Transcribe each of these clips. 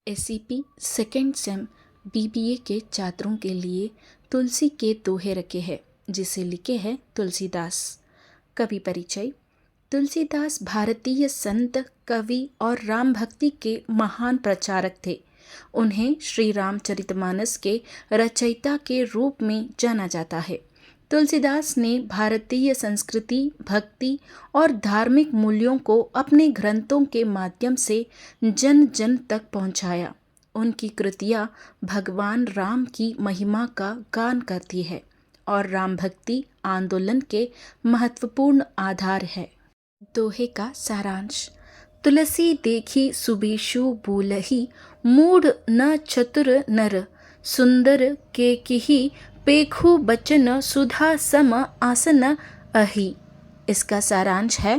SCP second same BBA के छात्रों के लिए तुलसी के दोहे रखे हैं, जिसे लिखे हैं तुलसीदास। कवि परिचय। तुलसीदास भारतीय संत, कवि और राम भक्ति के महान प्रचारक थे। उन्हें श्री रामचरितमानस के रचयिता के रूप में जाना जाता है। तुलसीदास ने भारतीय संस्कृति, भक्ति और धार्मिक मूल्यों को अपने ग्रंथों के माध्यम से जन जन तक पहुंचाया। उनकी कृतियाँ भगवान राम की महिमा का गान करती है और राम भक्ति आंदोलन के महत्वपूर्ण आधार है। दोहे का सारांश। तुलसी देखी सुबीषु बोलहि, मूढ़ न चतुर नर, सुंदर के किही पेखु बचन सुधा सम आसन अहि। इसका सारांश है,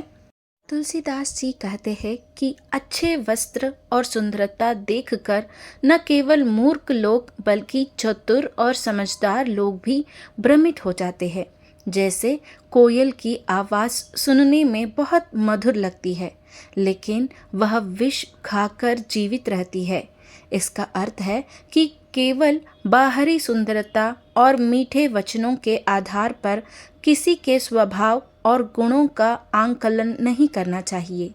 तुलसीदास जी कहते हैं कि अच्छे वस्त्र और सुंदरता देखकर न केवल मूर्ख लोग बल्कि चतुर और समझदार लोग भी भ्रमित हो जाते हैं। जैसे कोयल की आवाज़ सुनने में बहुत मधुर लगती है, लेकिन वह विष खाकर जीवित रहती है। इसका अर्थ है कि केवल बाहरी सुंदरता और मीठे वचनों के आधार पर किसी के स्वभाव और गुणों का आंकलन नहीं करना चाहिए।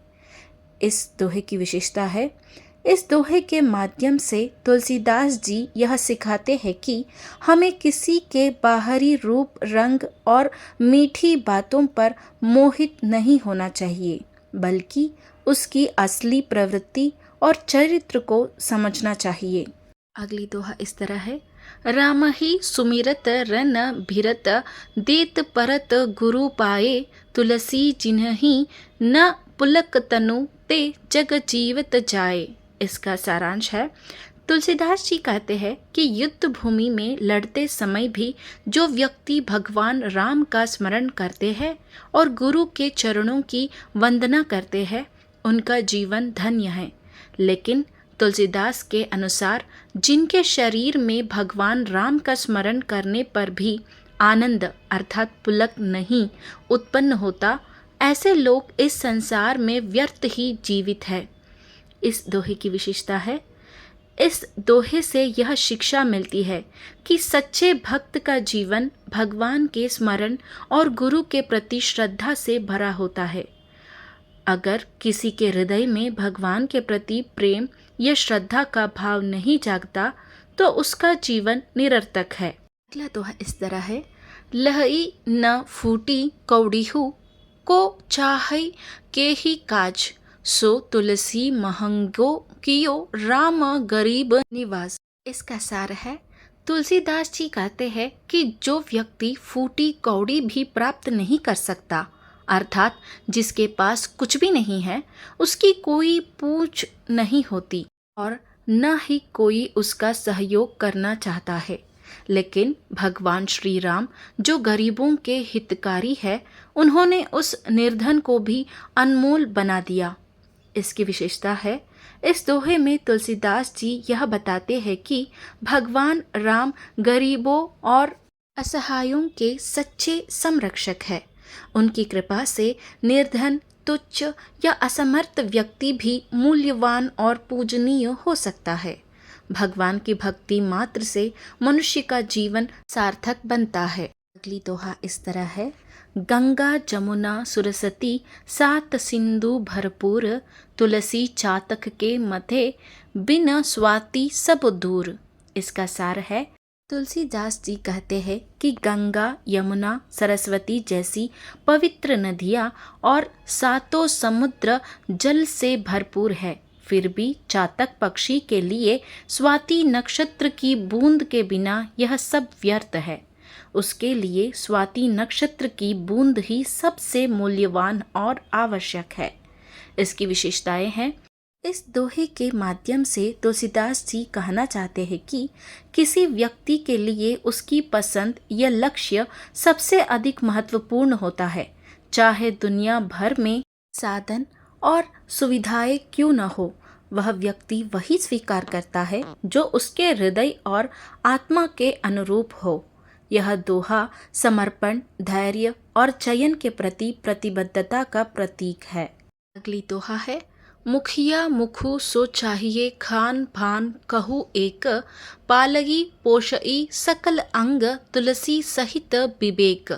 इस दोहे की विशेषता है, इस दोहे के माध्यम से तुलसीदास जी यह सिखाते हैं कि हमें किसी के बाहरी रूप, रंग और मीठी बातों पर मोहित नहीं होना चाहिए, बल्कि उसकी असली प्रवृत्ति और चरित्र को समझना चाहिए। अगली दोहा इस तरह है, राम ही सुमिरत रन भिरत, देत परत गुरु पाए, तुलसी जिन्हि न पुलक तनु, ते जग जीवत जाए। इसका सारांश है, तुलसीदास जी कहते हैं कि युद्ध भूमि में लड़ते समय भी जो व्यक्ति भगवान राम का स्मरण करते हैं और गुरु के चरणों की वंदना करते हैं, उनका जीवन धन्य है। लेकिन तुलसीदास के अनुसार जिनके शरीर में भगवान राम का स्मरण करने पर भी आनंद अर्थात पुलक नहीं उत्पन्न होता, ऐसे लोग इस संसार में व्यर्थ ही जीवित है। इस दोहे की विशेषता है, इस दोहे से यह शिक्षा मिलती है कि सच्चे भक्त का जीवन भगवान के स्मरण और गुरु के प्रति श्रद्धा से भरा होता है। अगर किसी के हृदय में भगवान के प्रति प्रेम या श्रद्धा का भाव नहीं जागता तो उसका जीवन निरर्थक है। अगला दोहा इस तरह है, लहई न फूटी कौड़ीहु, को चाहै के ही काज, सो तुलसी महंगो कियो राम गरीब निवास। इसका सार है, तुलसीदास जी कहते हैं कि जो व्यक्ति फूटी कौड़ी भी प्राप्त नहीं कर सकता, अर्थात जिसके पास कुछ भी नहीं है, उसकी कोई पूछ नहीं होती और न ही कोई उसका सहयोग करना चाहता है, लेकिन भगवान श्री राम जो गरीबों के हितकारी है, उन्होंने उस निर्धन को भी अनमोल बना दिया। इसकी विशेषता है, इस दोहे में तुलसीदास जी यह बताते हैं कि भगवान राम गरीबों और असहायों के सच्चे संरक्षक है। उनकी कृपा से निर्धन, तुच्छ या असमर्थ व्यक्ति भी मूल्यवान और पूजनीय हो सकता है। भगवान की भक्ति मात्र से मनुष्य का जीवन सार्थक बनता है। अगली दोहा इस तरह है, गंगा जमुना सुरसती, सात सिंधु भरपूर, तुलसी चातक के मथे, बिन स्वाति सब दूर। इसका सार है, तुलसीदास जी कहते हैं कि गंगा, यमुना, सरस्वती जैसी पवित्र नदियाँ और सातों समुद्र जल से भरपूर है, फिर भी चातक पक्षी के लिए स्वाति नक्षत्र की बूंद के बिना यह सब व्यर्थ है। उसके लिए स्वाति नक्षत्र की बूंद ही सबसे मूल्यवान और आवश्यक है। इसकी विशेषताएं हैं, इस दोहे के माध्यम से तुलसीदास जी कहना चाहते हैं कि किसी व्यक्ति के लिए उसकी पसंद या लक्ष्य सबसे अधिक महत्वपूर्ण होता है, चाहे दुनिया भर में साधन और सुविधाएं क्यों न हो। वह व्यक्ति वही स्वीकार करता है जो उसके हृदय और आत्मा के अनुरूप हो। यह दोहा समर्पण, धैर्य और चयन के प्रति प्रतिबद्धता का प्रतीक है। अगली दोहा है, मुखिया मुखु सो चाहिए खान भान कहू एक, पालगी पोषई सकल अंग तुलसी सहित विवेक।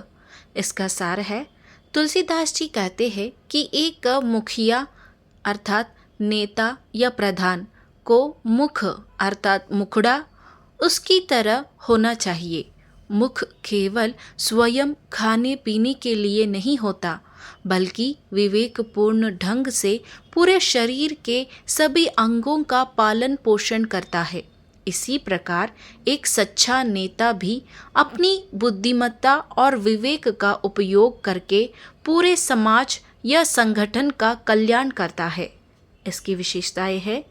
इसका सार है, तुलसीदास जी कहते हैं कि एक मुखिया अर्थात नेता या प्रधान को मुख अर्थात मुखड़ा उसकी तरह होना चाहिए। मुख केवल स्वयं खाने पीने के लिए नहीं होता, बल्कि विवेकपूर्ण ढंग से पूरे शरीर के सभी अंगों का पालन पोषण करता है। इसी प्रकार एक सच्चा नेता भी अपनी बुद्धिमत्ता और विवेक का उपयोग करके पूरे समाज या संगठन का कल्याण करता है। इसकी विशेषताएं है,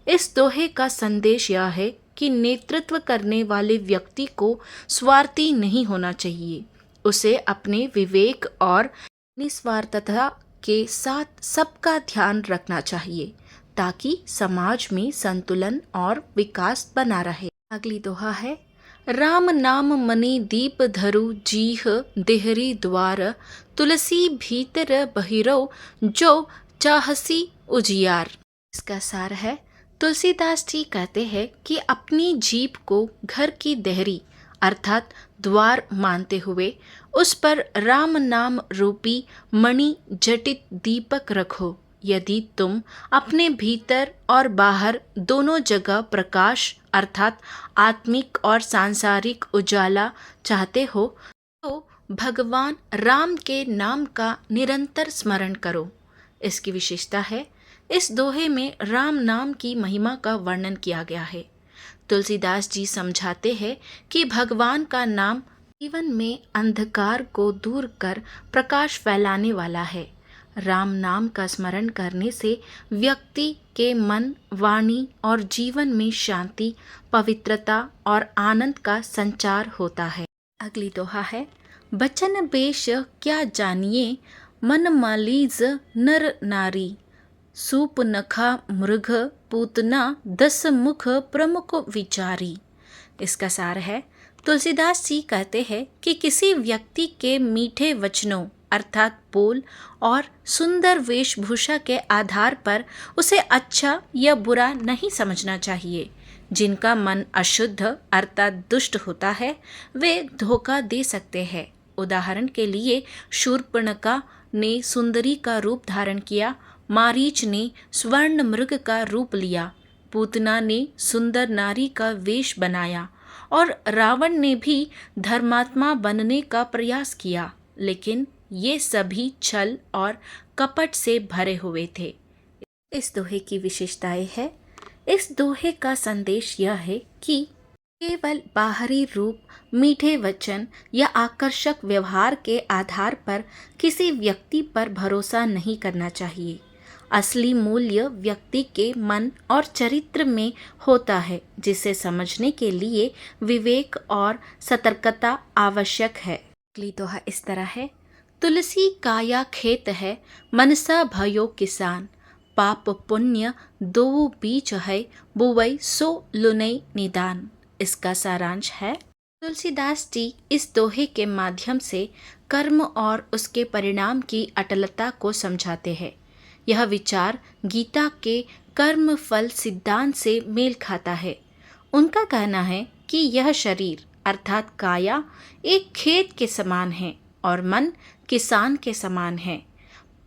इस दोहे का संदेश यह है कि नेतृत्व करने वाले व्यक्ति को स्वार्थी नहीं होना चाहिए। उसे अपने विवेक और निस्वार्थता के साथ सबका ध्यान रखना चाहिए ताकि समाज में संतुलन और विकास बना रहे। अगली दोहा है, राम नाम मनि दीप धरु जीह देहरी द्वार, तुलसी भीतर बहिरो जो चाहसी उजियार। इसका सार है, तुलसीदास जी कहते हैं कि अपनी जीभ को घर की देहरी अर्थात द्वार मानते हुए उस पर राम नाम रूपी मणि जटित दीपक रखो। यदि तुम अपने भीतर और बाहर दोनों जगह प्रकाश अर्थात आत्मिक और सांसारिक उजाला चाहते हो तो भगवान राम के नाम का निरंतर स्मरण करो। इसकी विशेषता है, इस दोहे में राम नाम की महिमा का वर्णन किया गया है। तुलसीदास जी समझाते हैं कि भगवान का नाम जीवन में अंधकार को दूर कर प्रकाश फैलाने वाला है। राम नाम का स्मरण करने से व्यक्ति के मन, वाणी और जीवन में शांति, पवित्रता और आनंद का संचार होता है। अगली दोहा है, बचन बेश क्या जानिए मन मालीज नर नारी, सूप नखा मृग पूतना 10 मुख प्रमुख विचारी। इसका सार है, तुलसीदास जी कहते हैं कि किसी व्यक्ति के मीठे वचनों अर्थात बोल और सुंदर वेशभूषा के आधार पर उसे अच्छा या बुरा नहीं समझना चाहिए। जिनका मन अशुद्ध अर्थात दुष्ट होता है वे धोखा दे सकते हैं। उदाहरण के लिए शूर्पणखा ने सुंदरी का रूप धारण किया, मारीच ने स्वर्ण मृग का रूप लिया, पूतना ने सुंदर नारी का वेश बनाया और रावण ने भी धर्मात्मा बनने का प्रयास किया, लेकिन ये सभी छल और कपट से भरे हुए थे। इस दोहे की विशेषताएं है, इस दोहे का संदेश यह है कि केवल बाहरी रूप, मीठे वचन या आकर्षक व्यवहार के आधार पर किसी व्यक्ति पर भरोसा नहीं करना चाहिए। असली मूल्य व्यक्ति के मन और चरित्र में होता है, जिसे समझने के लिए विवेक और सतर्कता आवश्यक है। अगली दोहा इस तरह है, तुलसी काया खेत है मनसा भयो किसान, पाप पुण्य दो बीच है बुवई सो लुनई निदान। इसका सारांश है, तुलसीदास जी इस दोहे के माध्यम से कर्म और उसके परिणाम की अटलता को समझाते हैं। यह विचार गीता के कर्म फल सिद्धांत से मेल खाता है। उनका कहना है कि यह शरीर अर्थात काया एक खेत के समान है और मन किसान के समान है।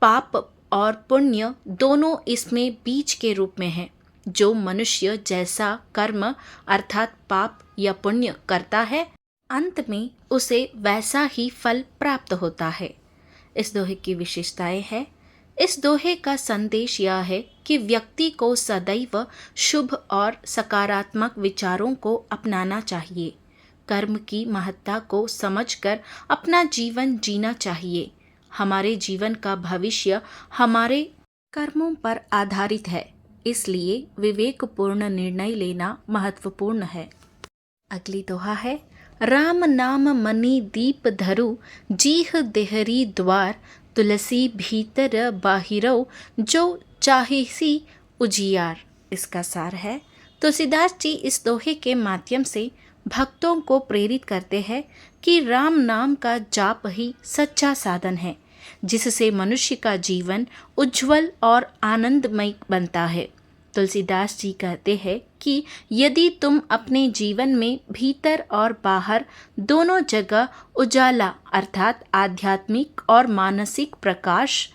पाप और पुण्य दोनों इसमें बीज के रूप में हैं। जो मनुष्य जैसा कर्म अर्थात पाप या पुण्य करता है, अंत में उसे वैसा ही फल प्राप्त होता है। इस दोहे की विशेषताएं है, इस दोहे का संदेश यह है कि व्यक्ति को सदैव शुभ और सकारात्मक विचारों को अपनाना चाहिए। कर्म की महत्ता को समझकर अपना जीवन जीना चाहिए। हमारे जीवन का भविष्य हमारे कर्मों पर आधारित है, इसलिए विवेकपूर्ण निर्णय लेना महत्वपूर्ण है। अगली दोहा है, राम नाम मनि दीप धरु जीह देहरी द्वार, तुलसी भीतर बाहिरो जो चाहेसी उजियार। इसका सार है, तुलसीदास जी इस दोहे के माध्यम से भक्तों को प्रेरित करते हैं कि राम नाम का जाप ही सच्चा साधन है। जिससे मनुष्य का जीवन उज्जवल और आनंदमय बनता है। तुलसीदास जी कहते हैं कि यदि तुम अपने जीवन में भीतर और बाहर दोनों जगह उजाला अर्थात आध्यात्मिक और मानसिक प्रकाश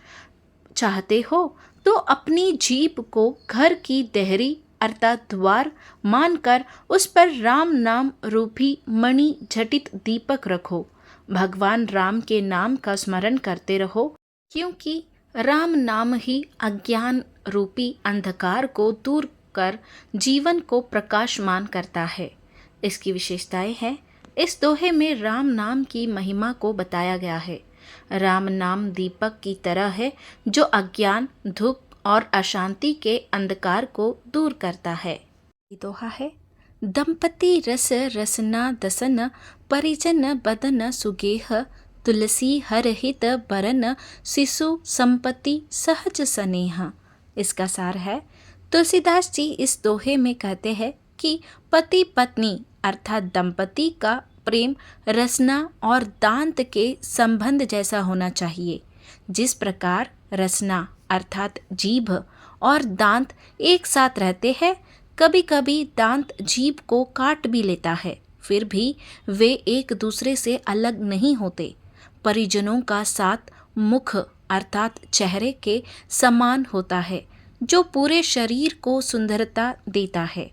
चाहते हो तो अपनी जीभ को घर की देहरी अर्थात द्वार मानकर उस पर राम नाम रूपी मणि झटित दीपक रखो। भगवान राम के नाम का स्मरण करते रहो, क्योंकि राम नाम ही अज्ञान रूपी अंधकार को दूर कर जीवन को प्रकाशमान करता है। इसकी विशेषताएं हैं। इस दोहे में राम नाम की महिमा को बताया गया है। राम नाम दीपक की तरह है जो अज्ञान, धूप और अशांति के अंधकार को दूर करता है। ये दोहा है, दंपति रस रसना दसन परिजन बदन सुगेह तुलसी हर हित बरन शिशु संपत्ति सहज स्नेह। इसका सार है, तुलसीदास जी इस दोहे में कहते हैं कि पति पत्नी अर्थात दंपति का प्रेम रसना और दांत के संबंध जैसा होना चाहिए। जिस प्रकार रसना अर्थात जीभ और दांत एक साथ रहते हैं, कभी कभी दांत जीभ को काट भी लेता है, फिर भी वे एक दूसरे से अलग नहीं होते। परिजनों का साथ मुख अर्थात चेहरे के समान होता है, जो पूरे शरीर को सुंदरता देता है।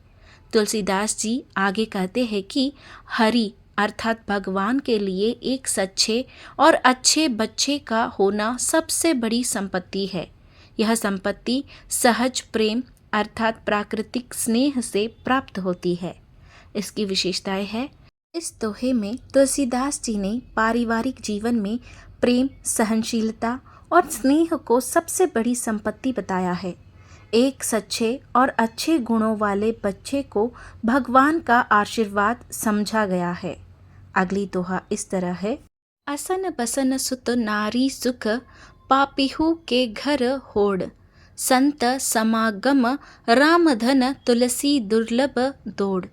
तुलसीदास जी आगे कहते हैं कि हरि अर्थात भगवान के लिए एक सच्चे और अच्छे बच्चे का होना सबसे बड़ी संपत्ति है। यह संपत्ति सहज प्रेम अर्थात प्राकृतिक स्नेह से प्राप्त होती है। इसकी विशेषताएं है, इस दोहे में तुलसीदास जी ने पारिवारिक जीवन में प्रेम, सहनशीलता और स्नेह को सबसे बड़ी संपत्ति बताया है। एक सच्चे और अच्छे गुणों वाले बच्चे को भगवान का आशीर्वाद समझा गया है। अगली दोहा इस तरह है, असन बसन सुत नारी सुख पापिहु के घर होड़ संत समागम राम धन तुलसी दुर्लभ दौड़।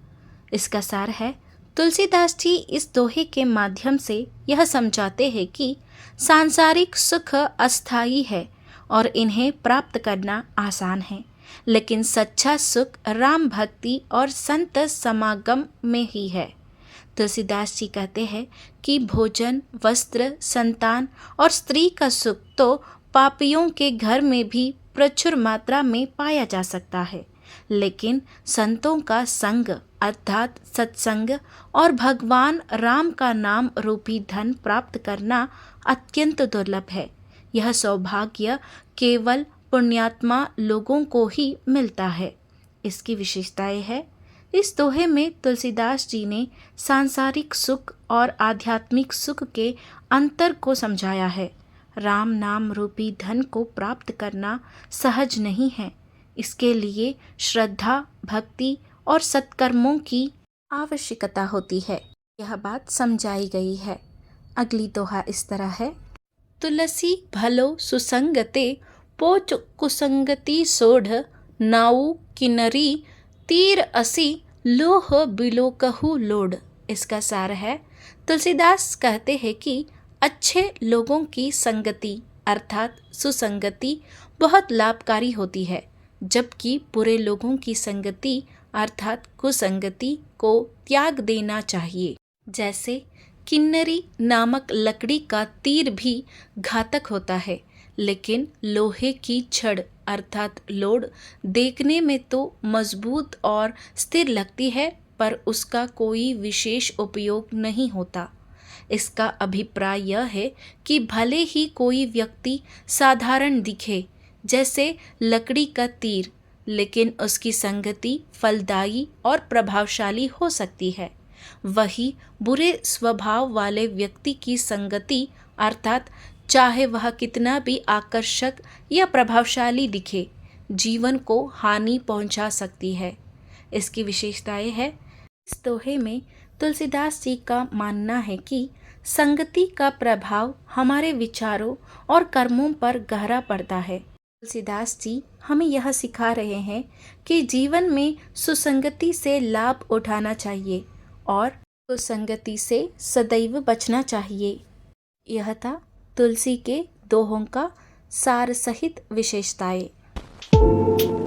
इसका सार है, तुलसीदास जी इस दोहे के माध्यम से यह समझाते हैं कि सांसारिक सुख अस्थायी है और इन्हें प्राप्त करना आसान है, लेकिन सच्चा सुख राम भक्ति और संत समागम में ही है। तुलसीदास जी कहते हैं कि भोजन, वस्त्र, संतान और स्त्री का सुख तो पापियों के घर में भी प्रचुर मात्रा में पाया जा सकता है, लेकिन संतों का संग अर्थात सत्संग और भगवान राम का नाम रूपी धन प्राप्त करना अत्यंत दुर्लभ है। यह सौभाग्य केवल पुण्यात्मा लोगों को ही मिलता है। इसकी विशेषताएं है, इस दोहे में तुलसीदास जी ने सांसारिक सुख और आध्यात्मिक सुख के अंतर को समझाया है। राम नाम रूपी धन को प्राप्त करना सहज नहीं है। इसके लिए श्रद्धा, भक्ति और सत्कर्मों की आवश्यकता होती है। यह बात समझाई गई है। अगली दोहा इस तरह है, तुलसी भलो सुसंगते पोच कुसंगति सोढ़ नाऊ किनरी तीर असी लोह बिलो कहू लोड। इसका सार है, तुलसीदास कहते हैं कि अच्छे लोगों की संगति अर्थात सुसंगति बहुत लाभकारी होती है, जबकि बुरे लोगों की संगति अर्थात कुसंगति को त्याग देना चाहिए। जैसे किन्नरी नामक लकड़ी का तीर भी घातक होता है, लेकिन लोहे की छड़ अर्थात लोड देखने में तो मजबूत और स्थिर लगती है, पर उसका कोई विशेष उपयोग नहीं होता। इसका अभिप्राय यह है कि भले ही कोई व्यक्ति साधारण दिखे जैसे लकड़ी का तीर, लेकिन उसकी संगति फलदायी और प्रभावशाली हो सकती है। वही बुरे स्वभाव वाले व्यक्ति की संगति अर्थात चाहे वह कितना भी आकर्षक या प्रभावशाली दिखे, जीवन को हानि पहुंचा सकती है। इसकी विशेषताएं है, इस दोहे में तुलसीदास जी का मानना है कि संगति का प्रभाव हमारे विचारों और कर्मों पर गहरा पड़ता है। तुलसीदास जी हमें यह सिखा रहे हैं कि जीवन में सुसंगति से लाभ उठाना चाहिए और कुसंगति से सदैव बचना चाहिए। यह था तुलसी के दोहों का सार सहित विशेषताएं।